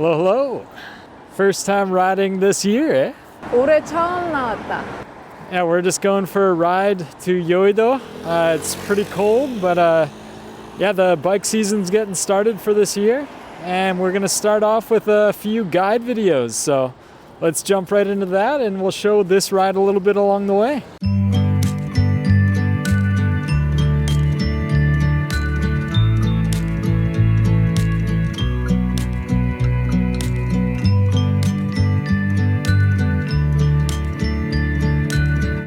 Hello, hello. First time riding this year, eh? 올해 처음 나왔다. Yeah, we're just going for a ride to Yeouido. It's pretty cold, but yeah, the bike season's getting started for this year. And we're gonna start off with a few guide videos. So let's jump right into that and we'll show this ride a little bit along the way.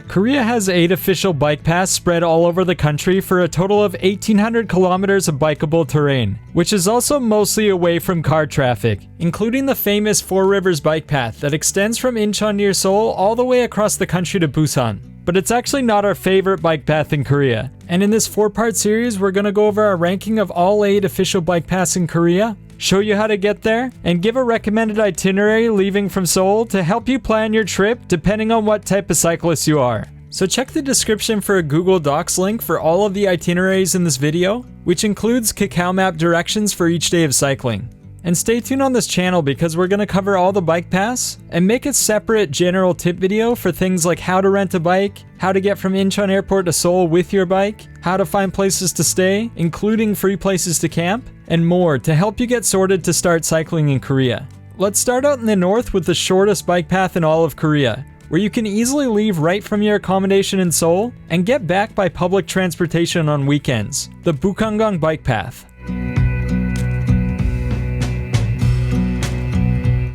Korea has 8 official bike paths spread all over the country for a total of 1,800 kilometers of bikeable terrain, which is also mostly away from car traffic, including the famous Four Rivers Bike Path that extends from Incheon near Seoul all the way across the country to Busan. But it's actually not our favorite bike path in Korea. And in this 4-part series, we're going to go over our ranking of all 8 official bike paths in Korea, show you how to get there, and give a recommended itinerary leaving from Seoul to help you plan your trip depending on what type of cyclist you are. So check the description for a Google Docs link for all of the itineraries in this video, which includes Kakao Map directions for each day of cycling. And stay tuned on this channel because we're going to cover all the bike paths and make a separate general tip video for things like how to rent a bike, how to get from Incheon Airport to Seoul with your bike, how to find places to stay, including free places to camp, and more to help you get sorted to start cycling in Korea. Let's start out in the north with the shortest bike path in all of Korea, where you can easily leave right from your accommodation in Seoul and get back by public transportation on weekends, the Bukhangang Bike Path.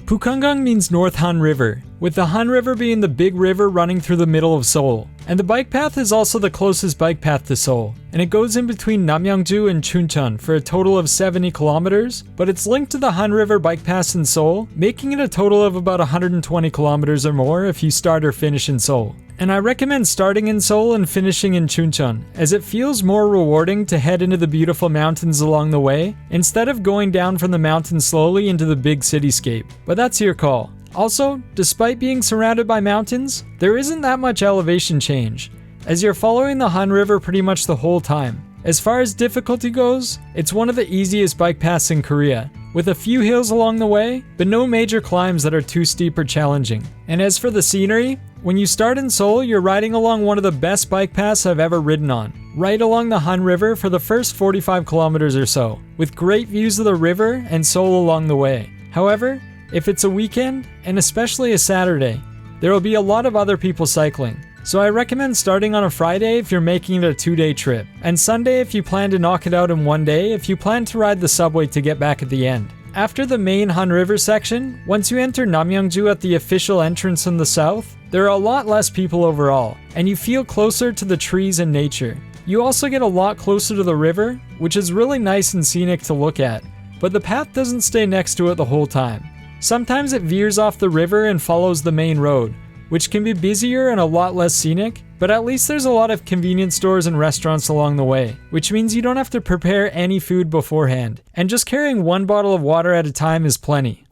Bukhangang means North Han River, with the Han River being the big river running through the middle of Seoul. And the bike path is also the closest bike path to Seoul, and it goes in between Namyangju and Chuncheon for a total of 70 kilometers, but it's linked to the Han River bike pass in Seoul, making it a total of about 120 kilometers or more if you start or finish in Seoul. And I recommend starting in Seoul and finishing in Chuncheon, as it feels more rewarding to head into the beautiful mountains along the way, instead of going down from the mountains slowly into the big cityscape. But that's your call. Also, despite being surrounded by mountains, there isn't that much elevation change, as you're following the Han River pretty much the whole time. As far as difficulty goes, it's one of the easiest bike paths in Korea, with a few hills along the way, but no major climbs that are too steep or challenging. And as for the scenery, when you start in Seoul, you're riding along one of the best bike paths I've ever ridden on, right along the Han River for the first 45 kilometers or so, with great views of the river and Seoul along the way. However, if it's a weekend, and especially a Saturday, there will be a lot of other people cycling. So I recommend starting on a Friday if you're making it a 2-day trip, and Sunday if you plan to knock it out in 1 day if you plan to ride the subway to get back at the end. After the main Han River section, once you enter Namyangju at the official entrance in the south, there are a lot less people overall, and you feel closer to the trees and nature. You also get a lot closer to the river, which is really nice and scenic to look at, but the path doesn't stay next to it the whole time. Sometimes it veers off the river and follows the main road, which can be busier and a lot less scenic, but at least there's a lot of convenience stores and restaurants along the way, which means you don't have to prepare any food beforehand, and just carrying 1 bottle of water at a time is plenty.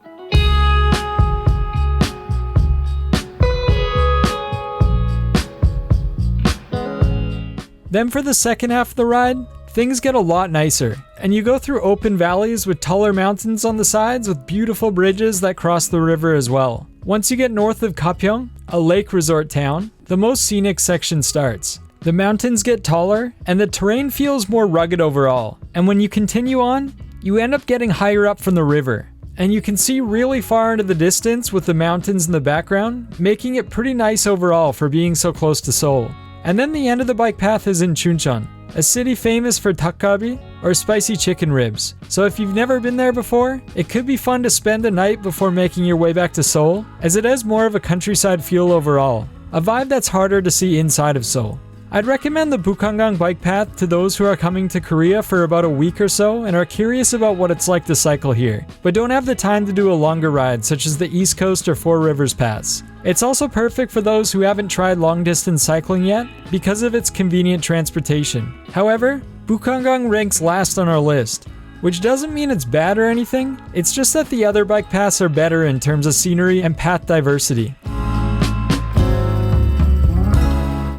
Then for the second half of the ride, things get a lot nicer, and you go through open valleys with taller mountains on the sides with beautiful bridges that cross the river as well. Once you get north of Gapyeong, a lake resort town, the most scenic section starts. The mountains get taller, and the terrain feels more rugged overall, and when you continue on, you end up getting higher up from the river. And you can see really far into the distance with the mountains in the background, making it pretty nice overall for being so close to Seoul. And then the end of the bike path is in Chuncheon, a city famous for dakgalbi, or spicy chicken ribs. So if you've never been there before, it could be fun to spend the night before making your way back to Seoul, as it has more of a countryside feel overall, a vibe that's harder to see inside of Seoul. I'd recommend the Bukhangang Bike Path to those who are coming to Korea for about a week or so and are curious about what it's like to cycle here, but don't have the time to do a longer ride such as the East Coast or Four Rivers paths. It's also perfect for those who haven't tried long-distance cycling yet because of its convenient transportation. However, Bukhangang ranks last on our list, which doesn't mean it's bad or anything, it's just that the other bike paths are better in terms of scenery and path diversity.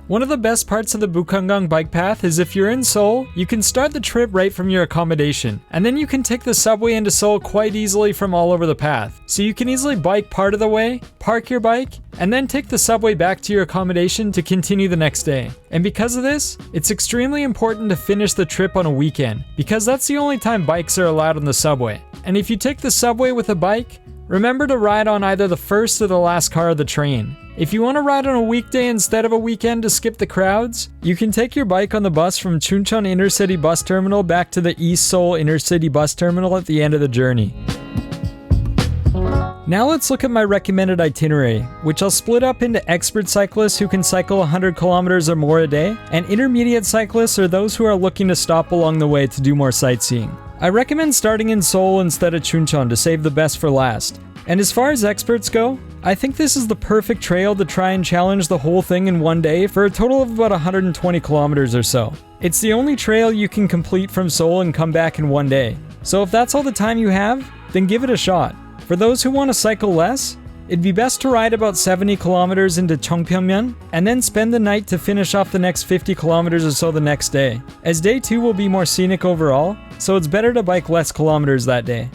One of the best parts of the Bukhangang Bike Path is if you're in Seoul, you can start the trip right from your accommodation, and then you can take the subway into Seoul quite easily from all over the path. So you can easily bike part of the way, park your bike, and then take the subway back to your accommodation to continue the next day. And because of this, it's extremely important to finish the trip on a weekend, because that's the only time bikes are allowed on the subway. And if you take the subway with a bike, remember to ride on either the first or the last car of the train. If you want to ride on a weekday instead of a weekend to skip the crowds, you can take your bike on the bus from Chuncheon Intercity Bus Terminal back to the East Seoul Intercity Bus Terminal at the end of the journey. Now let's look at my recommended itinerary, which I'll split up into expert cyclists who can cycle 100 kilometers or more a day, and intermediate cyclists or those who are looking to stop along the way to do more sightseeing. I recommend starting in Seoul instead of Chuncheon to save the best for last. And as far as experts go, I think this is the perfect trail to try and challenge the whole thing in one day for a total of about 120 kilometers or so. It's the only trail you can complete from Seoul and come back in one day. So if that's all the time you have, then give it a shot. For those who want to cycle less, it'd be best to ride about 70 kilometers into Cheongpyeongmyeon and then spend the night to finish off the next 50 kilometers or so the next day, as day 2 will be more scenic overall, so it's better to bike less kilometers that day.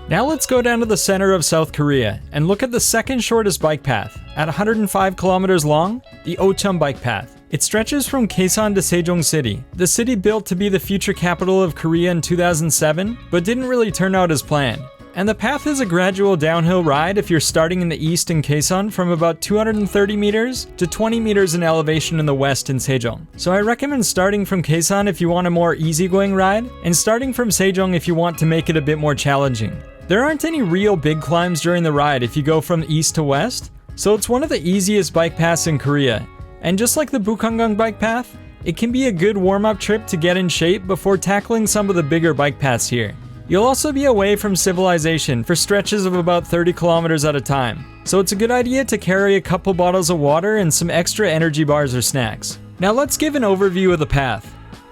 Now let's go down to the center of South Korea and look at the second shortest bike path, at 105 kilometers long, the Ocheon Bike Path. It stretches from Kaesong to Sejong City, the city built to be the future capital of Korea in 2007, but didn't really turn out as planned. And the path is a gradual downhill ride if you're starting in the east in Kaesong from about 230 meters to 20 meters in elevation in the west in Sejong. So I recommend starting from Kaesong if you want a more easygoing ride, and starting from Sejong if you want to make it a bit more challenging. There aren't any real big climbs during the ride if you go from east to west, so it's one of the easiest bike paths in Korea. And just like the Bukhangang Bike Path, it can be a good warm-up trip to get in shape before tackling some of the bigger bike paths here. You'll also be away from civilization for stretches of about 30 kilometers at a time, so it's a good idea to carry a couple bottles of water and some extra energy bars or snacks. Now let's give an overview of the path.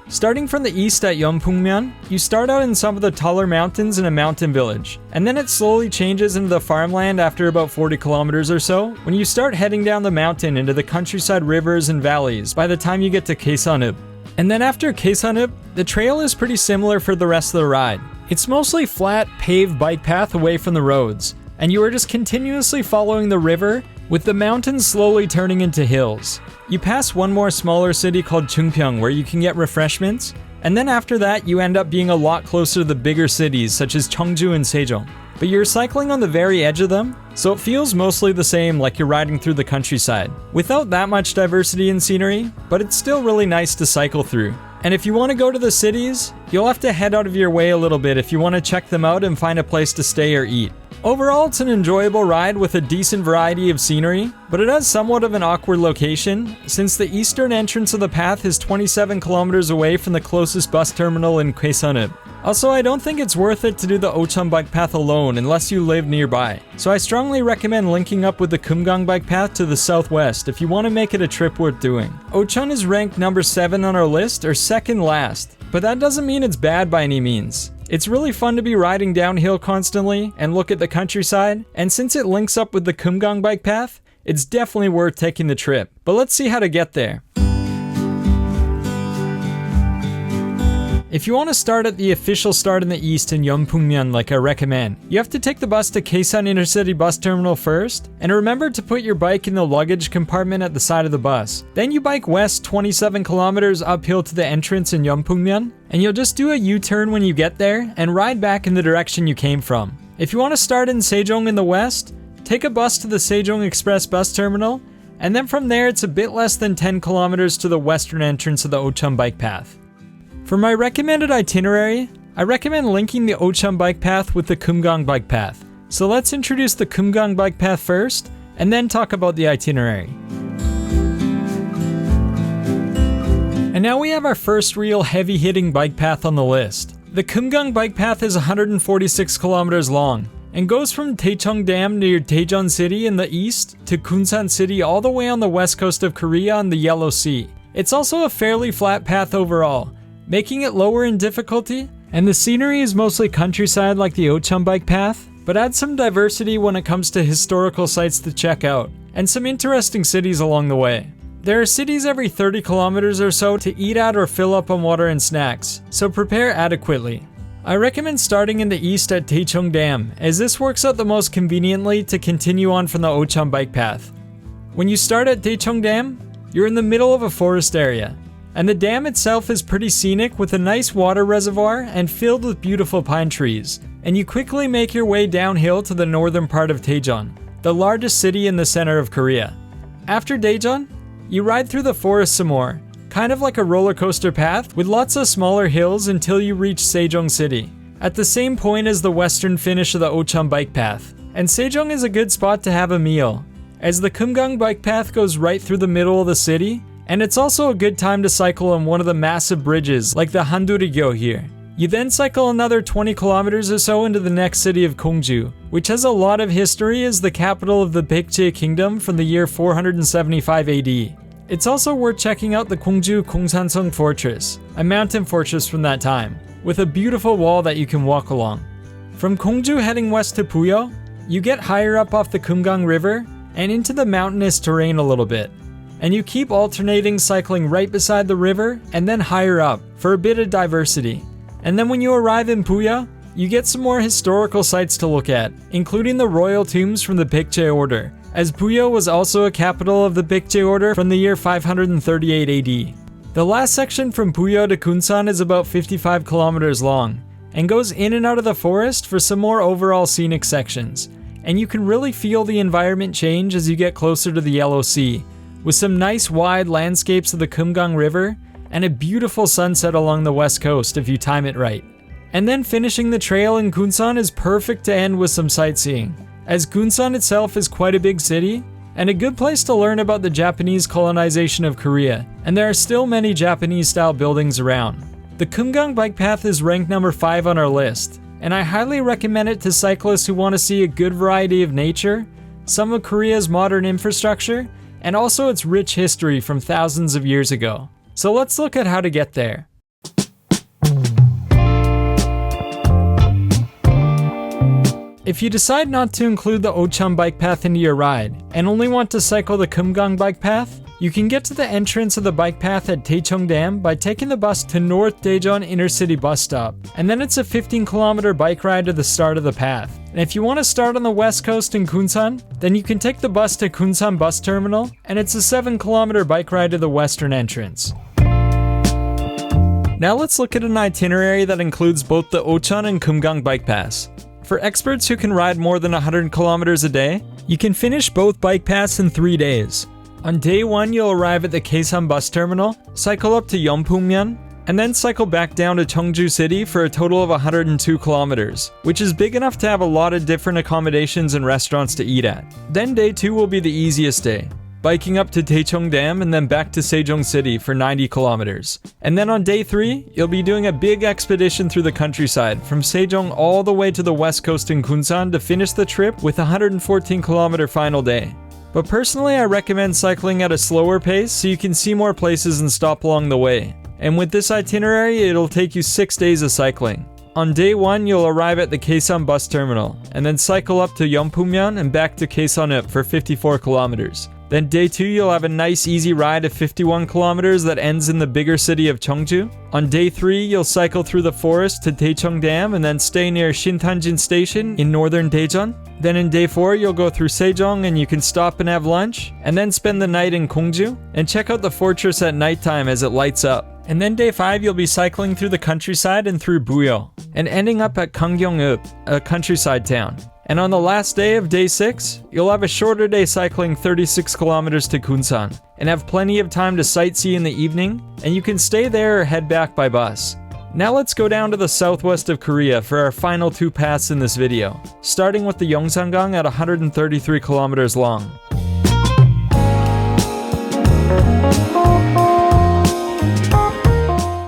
Starting from the east at Yeongsangang, you start out in some of the taller mountains in a mountain village, and then it slowly changes into the farmland after about 40 kilometers or so, when you start heading down the mountain into the countryside rivers and valleys by the time you get to Kaesong. And then after Kaesong, the trail is pretty similar for the rest of the ride. It's mostly flat, paved bike path away from the roads, and you are just continuously following the river, with the mountains slowly turning into hills. You pass one more smaller city called Chungpyeong where you can get refreshments, and then after that you end up being a lot closer to the bigger cities such as Cheongju and Sejong. But you're cycling on the very edge of them, so it feels mostly the same like you're riding through the countryside, without that much diversity in scenery, but it's still really nice to cycle through. And if you want to go to the cities, you'll have to head out of your way a little bit if you want to check them out and find a place to stay or eat. Overall, it's an enjoyable ride with a decent variety of scenery, but it has somewhat of an awkward location, since the eastern entrance of the path is 27 kilometers away from the closest bus terminal in Kaesong. Also, I don't think it's worth it to do the Ocheon Bike Path alone unless you live nearby, so I strongly recommend linking up with the Geumgang Bike Path to the southwest if you want to make it a trip worth doing. Ocheon is ranked number 7 on our list, or second last, but that doesn't mean it's bad by any means. It's really fun to be riding downhill constantly and look at the countryside, and since it links up with the Geumgang Bike Path, it's definitely worth taking the trip. But let's see how to get there. If you want to start at the official start in the east in Yeongsangang like I recommend, you have to take the bus to Kaesong Intercity Bus Terminal first, and remember to put your bike in the luggage compartment at the side of the bus. Then you bike west 27 kilometers uphill to the entrance in Yeongsangang, and you'll just do a U-turn when you get there and ride back in the direction you came from. If you want to start in Sejong in the west, take a bus to the Sejong Express Bus Terminal, and then from there it's a bit less than 10 kilometers to the western entrance of the Ocheon Bike Path. For my recommended itinerary, I recommend linking the Ocheon Bike Path with the Geumgang Bike Path. So let's introduce the Geumgang Bike Path first, and then talk about the itinerary. And now we have our first real heavy-hitting bike path on the list. The Geumgang Bike Path is 146 kilometers long, and goes from Daecheong Dam near Daejeon City in the east to Kunsan City all the way on the west coast of Korea on the Yellow Sea. It's also a fairly flat path overall, making it lower in difficulty, and the scenery is mostly countryside like the Ocheon Bike Path, but adds some diversity when it comes to historical sites to check out, and some interesting cities along the way. There are cities every 30 kilometers or so to eat at or fill up on water and snacks, so prepare adequately. I recommend starting in the east at Daecheong Dam, as this works out the most conveniently to continue on from the Ocheon Bike Path. When you start at Daecheong Dam, you're in the middle of a forest area, and the dam itself is pretty scenic with a nice water reservoir and filled with beautiful pine trees, and you quickly make your way downhill to the northern part of Daejeon, the largest city in the center of Korea. After Daejeon, you ride through the forest some more, kind of like a roller coaster path with lots of smaller hills until you reach Sejong City, at the same point as the western finish of the Ocheon Bike Path. And Sejong is a good spot to have a meal, as the Geumgang Bike Path goes right through the middle of the city, and it's also a good time to cycle on one of the massive bridges like the Handurigyo here. You then cycle another 20 kilometers or so into the next city of Gongju, which has a lot of history as the capital of the Baekje Kingdom from the year 475 AD. It's also worth checking out the Gongju Gongsanseong Fortress, a mountain fortress from that time, with a beautiful wall that you can walk along. From Gongju heading west to Puyo, you get higher up off the Geumgang River and into the mountainous terrain a little bit. And you keep alternating cycling right beside the river and then higher up for a bit of diversity. And then when you arrive in Puyo, you get some more historical sites to look at, including the royal tombs from the Baekje Order, as Puyo was also a capital of the Baekje Order from the year 538 AD. The last section from Puyo to Kunsan is about 55 kilometers long, and goes in and out of the forest for some more overall scenic sections, and you can really feel the environment change as you get closer to the Yellow Sea, with some nice wide landscapes of the Geumgang River, and a beautiful sunset along the west coast if you time it right. And then finishing the trail in Kunsan is perfect to end with some sightseeing, as Kunsan itself is quite a big city, and a good place to learn about the Japanese colonization of Korea, and there are still many Japanese-style buildings around. The Geumgang Bike Path is ranked number 5 on our list, and I highly recommend it to cyclists who want to see a good variety of nature, some of Korea's modern infrastructure, and also its rich history from thousands of years ago. So let's look at how to get there. If you decide not to include the Ocheon Bike Path into your ride, and only want to cycle the Geumgang Bike Path, you can get to the entrance of the bike path at Daecheong Dam by taking the bus to North Daejeon Intercity Bus Stop, and then it's a 15-kilometer bike ride to the start of the path. And if you want to start on the west coast in Kunsan, then you can take the bus to Kunsan Bus Terminal, and it's a 7-kilometer bike ride to the western entrance. Now let's look at an itinerary that includes both the Ocheon and Geumgang Bike Paths. For experts who can ride more than 100 kilometers a day, you can finish both bike paths in 3 days. On day 1, you'll arrive at the Kaesam Bus Terminal, cycle up to Yeonpungmyeon, and then cycle back down to Cheongju City for a total of 102 kilometers, which is big enough to have a lot of different accommodations and restaurants to eat at. Then day 2 will be the easiest day, biking up to Daecheong Dam and then back to Sejong City for 90 kilometers. And then on day 3, you'll be doing a big expedition through the countryside from Sejong all the way to the west coast in Kunsan to finish the trip with a 114-kilometer final day. But personally, I recommend cycling at a slower pace so you can see more places and stop along the way. And with this itinerary, it'll take you 6 days of cycling. On day 1, you'll arrive at the Kaesam Bus Terminal, and then cycle up to Yeonpungmyeon and back to Kaesonuk for 54 kilometers. Then day 2, you'll have a nice easy ride of 51 kilometers that ends in the bigger city of Cheongju. On day 3, you'll cycle through the forest to Daecheong Dam and then stay near Shintanjin Station in northern Daejeon. Then in day 4, you'll go through Sejong and you can stop and have lunch, and then spend the night in Gongju, and check out the fortress at nighttime as it lights up. And then day 5, you'll be cycling through the countryside and through Buyo, and ending up at Gangyeong-up, a countryside town. And on the last day of day 6, you'll have a shorter day cycling 36 kilometers to Kunsan, and have plenty of time to sightsee in the evening, and you can stay there or head back by bus. Now let's go down to the southwest of Korea for our final 2 paths in this video, starting with the Yeongsangang at 133 kilometers long.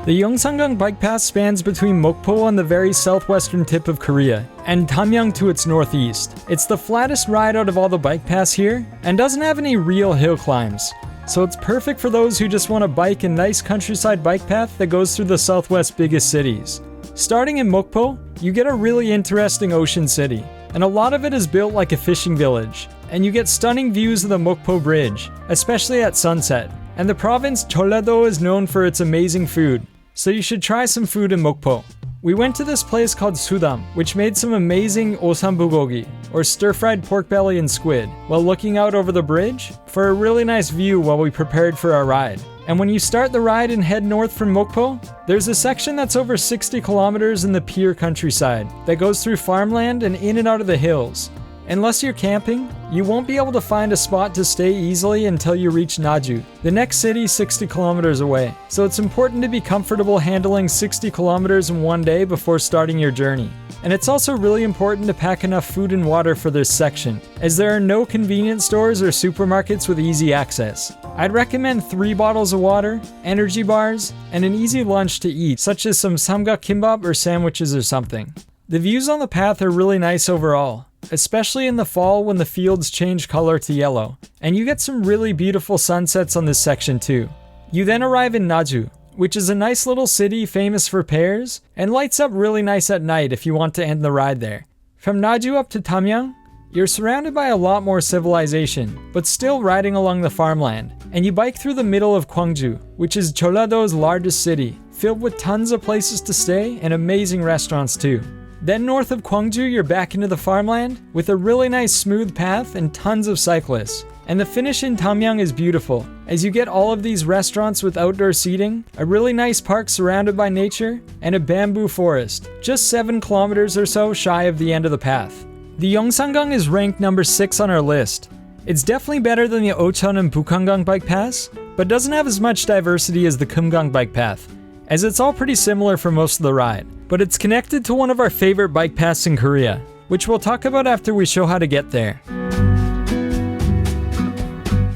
The Yeongsangang Bike Path spans between Mokpo on the very southwestern tip of Korea, and Damyang to its northeast. It's the flattest ride out of all the bike paths here, and doesn't have any real hill climbs. So it's perfect for those who just want to bike a nice countryside bike path that goes through the southwest's biggest cities. Starting in Mokpo, you get a really interesting ocean city. and a lot of it is built like a fishing village. And you get stunning views of the Mokpo Bridge, especially at sunset. And the province Jeollado is known for its amazing food, so you should try some food in Mokpo. We went to this place called Sudam, which made some amazing osambugogi, or stir-fried pork belly and squid, while looking out over the bridge for a really nice view while we prepared for our ride. And when you start the ride and head north from Mokpo, there's a section that's over 60 kilometers in the Pier countryside that goes through farmland and in and out of the hills. Unless you're camping, you won't be able to find a spot to stay easily until you reach Naju, the next city 60 kilometers away. So it's important to be comfortable handling 60 kilometers in one day before starting your journey. And it's also really important to pack enough food and water for this section, as there are no convenience stores or supermarkets with easy access. I'd recommend 3 bottles of water, energy bars, and an easy lunch to eat, such as some samgak kimbap or sandwiches or something. The views on the path are really nice overall, especially in the fall when the fields change color to yellow, and you get some really beautiful sunsets on this section too. You then arrive in Naju, which is a nice little city famous for pears, and lights up really nice at night if you want to end the ride there. From Naju up to Tamyang, you're surrounded by a lot more civilization, but still riding along the farmland, and you bike through the middle of Gwangju, which is Jeollado's largest city, filled with tons of places to stay and amazing restaurants too. Then north of Gwangju, you're back into the farmland with a really nice smooth path and tons of cyclists. And the finish in Tamyang is beautiful, as you get all of these restaurants with outdoor seating, a really nice park surrounded by nature, and a bamboo forest, just 7 kilometers or so shy of the end of the path. The Yeongsangang is ranked number 6 on our list. It's definitely better than the Ocheon and Bukhangang Bike Paths, but doesn't have as much diversity as the Geumgang Bike Path, as it's all pretty similar for most of the ride. But it's connected to one of our favorite bike paths in Korea, which we'll talk about after we show how to get there.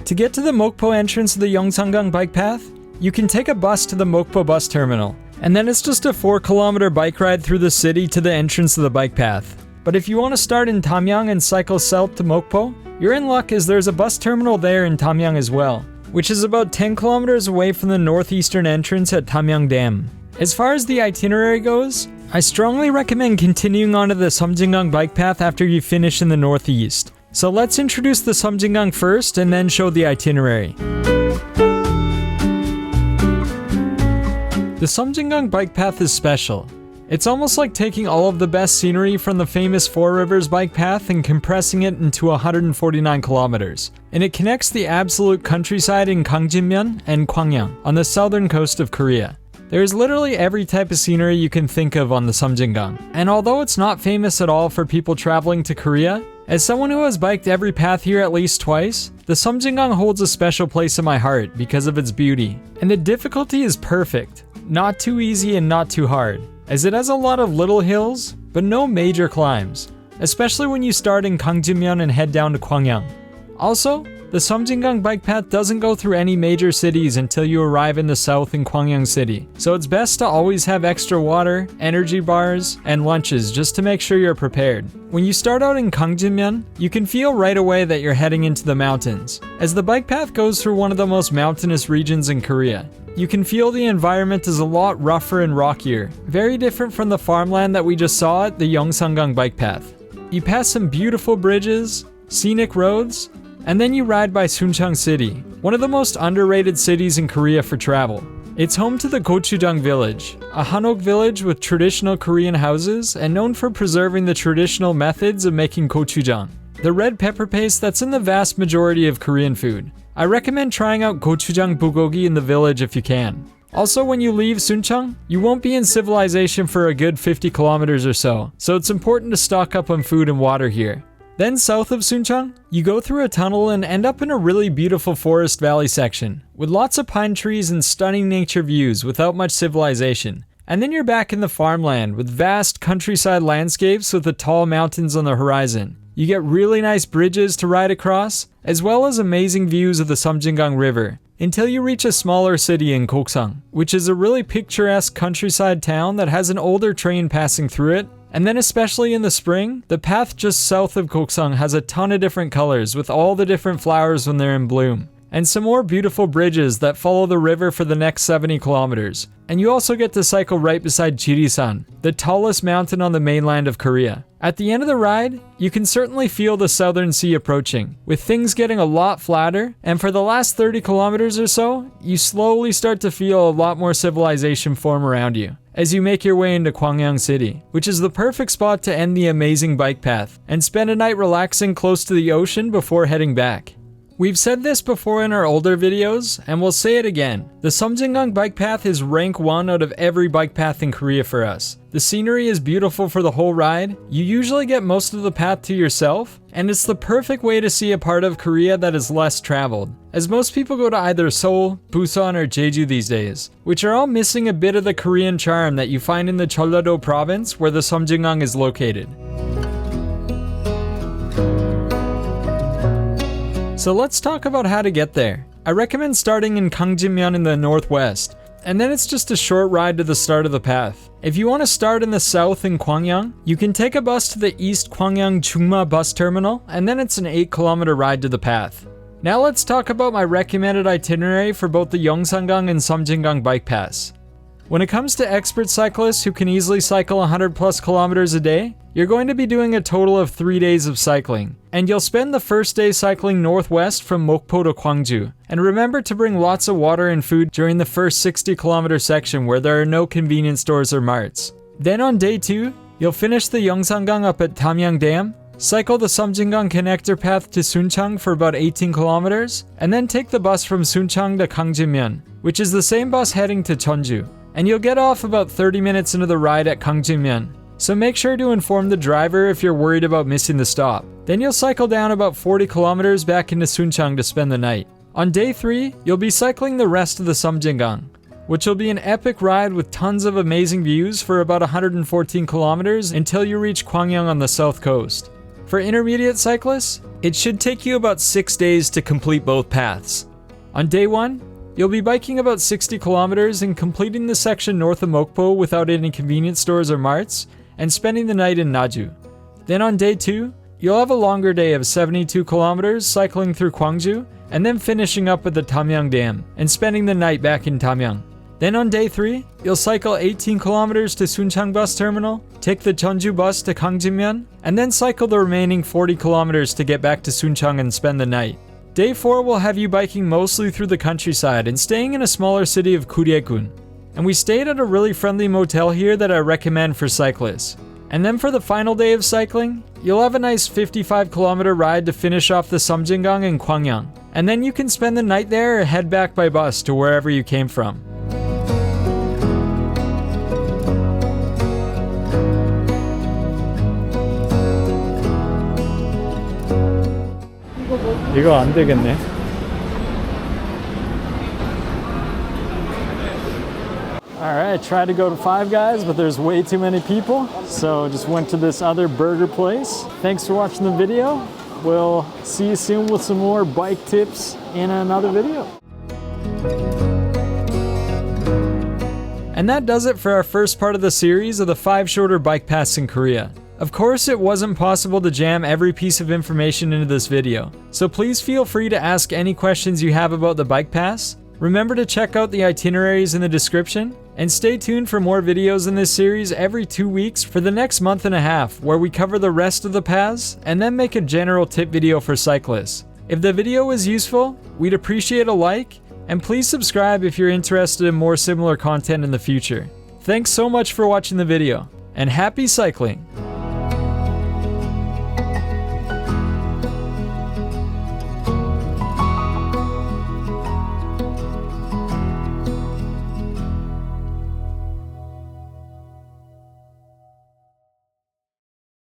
To get to the Mokpo entrance of the Yeongsangang Bike Path, you can take a bus to the Mokpo bus terminal, and then it's just a 4-kilometer bike ride through the city to the entrance of the bike path. But if you want to start in Tamyang and cycle south to Mokpo, you're in luck as there's a bus terminal there in Tamyang as well, which is about 10 kilometers away from the northeastern entrance at Tamyang Dam. As far as the itinerary goes, I strongly recommend continuing on to the Seomjingang Bike Path after you finish in the northeast. So let's introduce the Seomjingang first and then show the itinerary. The Seomjingang Bike Path is special. It's almost like taking all of the best scenery from the famous Four Rivers Bike Path and compressing it into 149 kilometers. And it connects the absolute countryside in Gangjinmyeon and Gwangyang on the southern coast of Korea. There is literally every type of scenery you can think of on the Seomjingang. And although it's not famous at all for people traveling to Korea, as someone who has biked every path here at least twice, the Seomjingang holds a special place in my heart because of its beauty. And the difficulty is perfect. Not too easy and not too hard, as it has a lot of little hills, but no major climbs, especially when you start in Gangjinmyeon and head down to Gwangyang. Also, the Seomjingang Bike Path doesn't go through any major cities until you arrive in the south in Gwangyang City, so it's best to always have extra water, energy bars, and lunches just to make sure you're prepared. When you start out in Gangjinmyeon, you can feel right away that you're heading into the mountains, as the bike path goes through one of the most mountainous regions in Korea. You can feel the environment is a lot rougher and rockier, very different from the farmland that we just saw at the Yeongsangang Bike Path. You pass some beautiful bridges, scenic roads, and then you ride by Suncheon City, one of the most underrated cities in Korea for travel. It's home to the Gochujang village, a hanok village with traditional Korean houses and known for preserving the traditional methods of making gochujang, the red pepper paste that's in the vast majority of Korean food. I recommend trying out gochujang bulgogi in the village if you can. Also, when you leave Suncheon, you won't be in civilization for a good 50 kilometers or so it's important to stock up on food and water here. Then south of Suncheon, you go through a tunnel and end up in a really beautiful forest valley section, with lots of pine trees and stunning nature views without much civilization. And then you're back in the farmland with vast countryside landscapes with the tall mountains on the horizon. You get really nice bridges to ride across, as well as amazing views of the Seomjingang River, until you reach a smaller city in Gyeongsang, which is a really picturesque countryside town that has an older train passing through it. And then especially in the spring, the path just south of Gyeongsang has a ton of different colors with all the different flowers when they're in bloom. and some more beautiful bridges that follow the river for the next 70 kilometers. And you also get to cycle right beside Jirisan, the tallest mountain on the mainland of Korea. At the end of the ride, you can certainly feel the Southern Sea approaching, with things getting a lot flatter, and for the last 30 kilometers or so, you slowly start to feel a lot more civilization form around you as you make your way into Gwangyang City, which is the perfect spot to end the amazing bike path and spend a night relaxing close to the ocean before heading back. We've said this before in our older videos, and we'll say it again. The Seomjingang Bike Path is rank 1 out of every bike path in Korea for us. The scenery is beautiful for the whole ride, you usually get most of the path to yourself, and it's the perfect way to see a part of Korea that is less traveled, as most people go to either Seoul, Busan, or Jeju these days, which are all missing a bit of the Korean charm that you find in the Jeollado province where the Seomjingang is located. So let's talk about how to get there. I recommend starting in Gangjimyeon in the northwest, and then it's just a short ride to the start of the path. If you want to start in the south in Gwangyang, you can take a bus to the East Gwangyang Chungma bus terminal, and then it's an 8-kilometer ride to the path. Now let's talk about my recommended itinerary for both the Yeongsangang and Seomjingang Bike Paths. When it comes to expert cyclists who can easily cycle 100 plus kilometers a day, you're going to be doing a total of 3 days of cycling. And you'll spend the first day cycling northwest from Mokpo to Gwangju. And remember to bring lots of water and food during the first 60-kilometer section where there are no convenience stores or marts. Then on day 2, you'll finish the Yeongsangang up at Tamyang Dam, cycle the Seomjingang connector path to Suncheong for about 18 kilometers, and then take the bus from Suncheong to Gangjimyeon, which is the same bus heading to Jeonju. And you'll get off about 30 minutes into the ride at Gangjimyeon. So make sure to inform the driver if you're worried about missing the stop. Then you'll cycle down about 40 kilometers back into Suncheong to spend the night. On day 3, you'll be cycling the rest of the Seomjingang, which will be an epic ride with tons of amazing views for about 114 kilometers until you reach Gwangyang on the south coast. For intermediate cyclists, it should take you about 6 days to complete both paths. On day 1, you'll be biking about 60 kilometers and completing the section north of Mokpo without any convenience stores or marts, and spending the night in Naju. Then on day 2, you'll have a longer day of 72 kilometers cycling through Gwangju, and then finishing up at the Tamyang Dam, and spending the night back in Tamyang. Then on day 3, you'll cycle 18 kilometers to Suncheong bus terminal, take the Jeonju bus to Gangjimyeon, and then cycle the remaining 40 kilometers to get back to Suncheong and spend the night. Day 4 will have you biking mostly through the countryside and staying in a smaller city of Guryegun. And we stayed at a really friendly motel here that I recommend for cyclists. And then for the final day of cycling, you'll have a nice 55-kilometer ride to finish off the Seomjingang and Gwangyang. And then you can spend the night there or head back by bus to wherever you came from. 이거 안 되겠네. Alright, tried to go to Five Guys, but there's way too many people, so just went to this other burger place. Thanks for watching the video. We'll see you soon with some more bike tips in another video. And that does it for our first part of the series of the 5 shorter bike paths in Korea. Of course, it wasn't possible to jam every piece of information into this video, so please feel free to ask any questions you have about the bike paths. Remember to check out the itineraries in the description, and stay tuned for more videos in this series every 2 weeks for the next month and a half, where we cover the rest of the paths and then make a general tip video for cyclists. If the video was useful, we'd appreciate a like, and please subscribe if you're interested in more similar content in the future. Thanks so much for watching the video, and happy cycling!